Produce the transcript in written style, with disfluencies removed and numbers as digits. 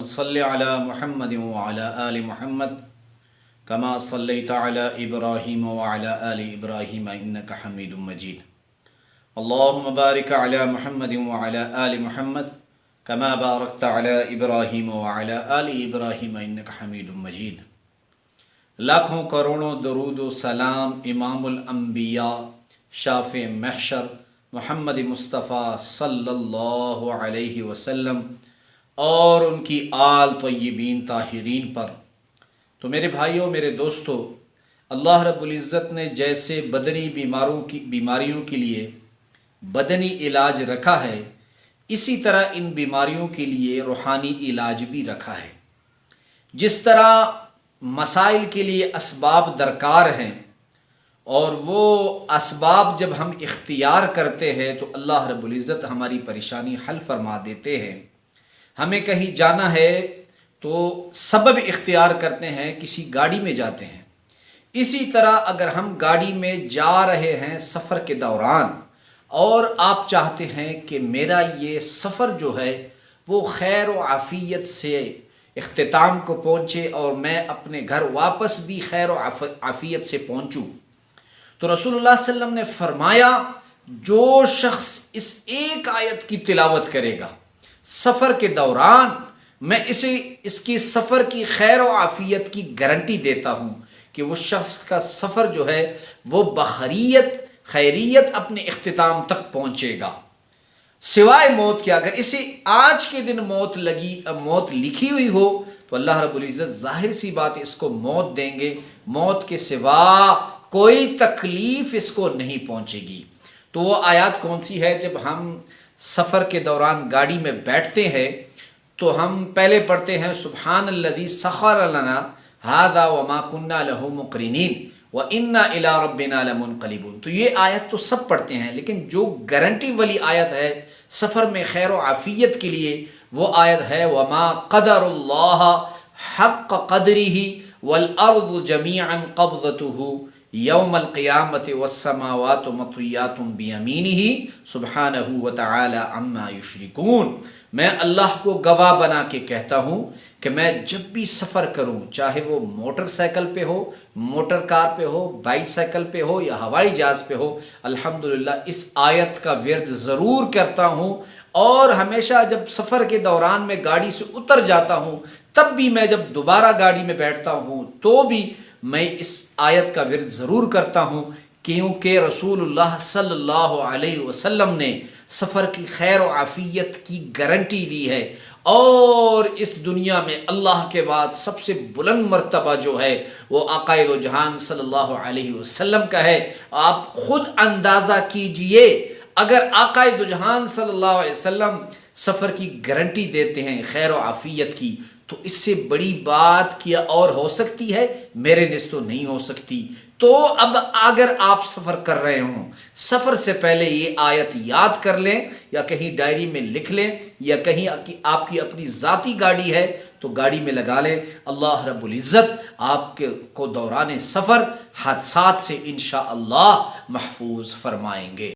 صلی علی محمد وعلی آل محمد کما صلیت علی ابراہیم وعلی آل ابراہیم انک حمید مجید اللہم بارک علی محمد وعلی آل محمد کما بارکت علی ابراہیم وعلی آل ابراہیم انک حمید مجید۔ لاکھوں کروڑوں درود و سلام امام الانبیاء شافع محشر محمد مصطفیٰ صلی اللہ علیہ وسلم اور ان کی آل طیبین طاہرین پر۔ تو میرے بھائیوں، میرے دوستو، اللہ رب العزت نے جیسے بدنی بیماریوں کے لیے بدنی علاج رکھا ہے، اسی طرح ان بیماریوں کے لیے روحانی علاج بھی رکھا ہے۔ جس طرح مسائل کے لیے اسباب درکار ہیں اور وہ اسباب جب ہم اختیار کرتے ہیں تو اللہ رب العزت ہماری پریشانی حل فرما دیتے ہیں۔ ہمیں کہیں جانا ہے تو سبب اختیار کرتے ہیں، کسی گاڑی میں جاتے ہیں۔ اسی طرح اگر ہم گاڑی میں جا رہے ہیں سفر کے دوران اور آپ چاہتے ہیں کہ میرا یہ سفر جو ہے وہ خیر و عافیت سے اختتام کو پہنچے اور میں اپنے گھر واپس بھی خیر و عافیت سے پہنچوں، تو رسول اللہ صلی اللہ علیہ وسلم نے فرمایا جو شخص اس ایک آیت کی تلاوت کرے گا سفر کے دوران، میں اس کی سفر کی خیر و عافیت کی گارنٹی دیتا ہوں کہ وہ شخص کا سفر جو ہے وہ خیریت اپنے اختتام تک پہنچے گا، سوائے موت کے۔ اگر اسے آج کے دن موت لکھی ہوئی ہو تو اللہ رب العزت ظاہر سی بات ہے اس کو موت دیں گے، موت کے سوا کوئی تکلیف اس کو نہیں پہنچے گی۔ تو وہ آیات کون سی ہے؟ جب ہم سفر کے دوران گاڑی میں بیٹھتے ہیں تو ہم پہلے پڑھتے ہیں سبحان الذی سخر لنا ھذا وما کنا لہ مقرنین وانا الی ربنا لمنقلبون۔ تو یہ آیت تو سب پڑھتے ہیں، لیکن جو گارنٹی والی آیت ہے سفر میں خیر و عافیت کے لیے، وہ آیت ہے وما قدر اللہ حق قدرہ والارض جمیعا قبضتہ یوم القیامت والسماوات مطویات بیمینہ سبحانہ وتعالی عما یشرکون۔ میں اللہ کو گواہ بنا کے کہتا ہوں کہ میں جب بھی سفر کروں، چاہے وہ موٹر سائیکل پہ ہو، موٹر کار پہ ہو، بائی سائیکل پہ ہو یا ہوائی جہاز پہ ہو، الحمدللہ اس آیت کا ورد ضرور کرتا ہوں۔ اور ہمیشہ جب سفر کے دوران میں گاڑی سے اتر جاتا ہوں، تب بھی میں جب دوبارہ گاڑی میں بیٹھتا ہوں تو بھی میں اس آیت کا ورد ضرور کرتا ہوں، کیونکہ رسول اللہ صلی اللہ علیہ وسلم نے سفر کی خیر و عافیت کی گارنٹی دی ہے۔ اور اس دنیا میں اللہ کے بعد سب سے بلند مرتبہ جو ہے وہ آقا دو جہان صلی اللہ علیہ وسلم کا ہے۔ آپ خود اندازہ کیجئے، اگر آقا دو جہان صلی اللہ علیہ وسلم سفر کی گارنٹی دیتے ہیں خیر و عافیت کی، تو اس سے بڑی بات کیا اور ہو سکتی ہے؟ میرے نس تو نہیں ہو سکتی۔ تو اب اگر آپ سفر کر رہے ہوں، سفر سے پہلے یہ آیت یاد کر لیں یا کہیں ڈائری میں لکھ لیں، یا کہیں آپ کی اپنی ذاتی گاڑی ہے تو گاڑی میں لگا لیں۔ اللہ رب العزت آپ کو دوران سفر حادثات سے انشاءاللہ محفوظ فرمائیں گے۔